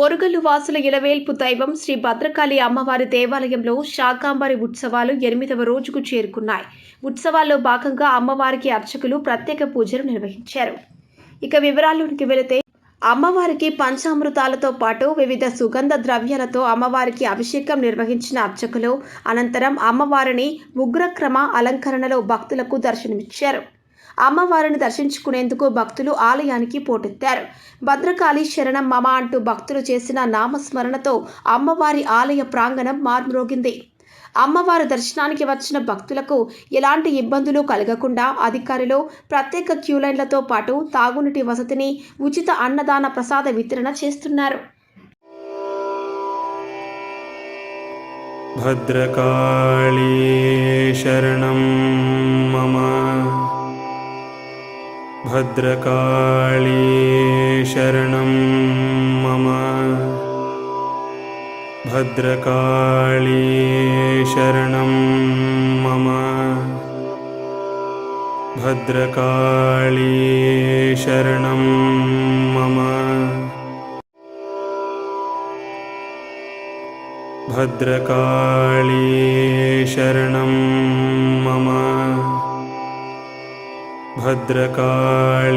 ఓరుగల్లు వాసుల ఇలవేల్పు దైవం శ్రీ భద్రకాళి అమ్మవారి దేవాలయంలో శాకాంబరి ఉత్సవాలు 8వ రోజుకు చేరుకున్నాయి. ఉత్సవాల్లో భాగంగా అమ్మవారికి అర్చకులు ప్రత్యేక పూజలు నిర్వహించారు. ఇక వివరాల్లోకి వెళితే అమ్మవారికి పంచామృతాలతో పాటు వివిధ సుగంధ ద్రవ్యాలతో అమ్మవారికి అభిషేకం నిర్వహించిన అర్చకులు అనంతరం అమ్మవారిని ఉగ్రక్రమ అలంకరణలో భక్తులకు దర్శనమిచ్చారు. అమ్మవారిని దర్శించుకునేందుకు భక్తులు ఆలయానికి పోటెత్తారు. భద్రకాళి శరణం మమ అంటూ భక్తులు చేసిన నామస్మరణతో అమ్మవారి ఆలయ ప్రాంగణం మార్మ్రోగింది. అమ్మవారి దర్శనానికి వచ్చిన భక్తులకు ఎలాంటి ఇబ్బందులు కలగకుండా అధికారులు ప్రత్యేక క్యూలైన్లతో పాటు తాగునీటి వసతిని, ఉచిత అన్నదాన ప్రసాద వితరణ చేస్తున్నారు. భద్రకాళీ శరణం మమ భద్రకాళీ శరణం మమ భద్రకాళీ శరణం మమ భద్రకాళీ శరణం మమ భద్రకాళీ శరణం మమ భద్రకాళీ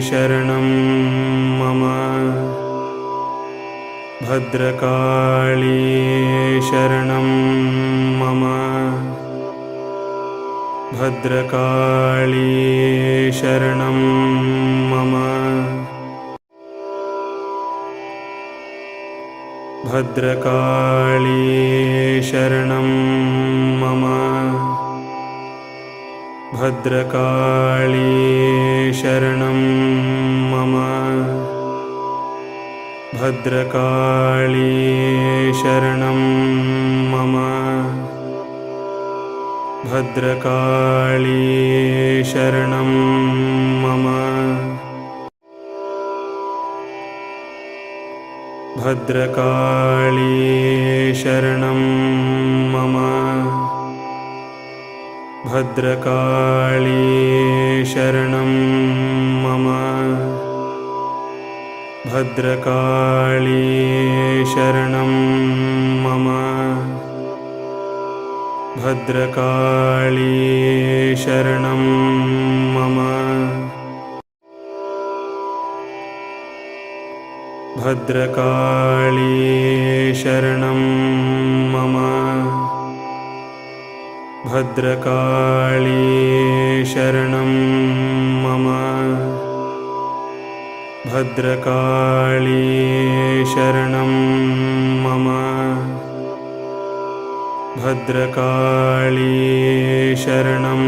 శరణం మమ భద్రకాళీ శరణం మమ భద్రకాళీ శరణం మమ భద్రకాళీ శరణం మమ భద్రకాళీ శరణం మమ భద్రకాళీ శరణం మమ భద్రకాళీ శరణం మమ భద్రకాళీ శరణం మమ భద్రకాళీ శరణం మమ భద్రకాళీ శరణం మమ భద్రకాళీ శరణం మమ భద్రకాళీ శరణం మమ భద్రకాళీ శరణం మమ భద్రకాళీ శరణం మమ భద్రకాళీ శరణం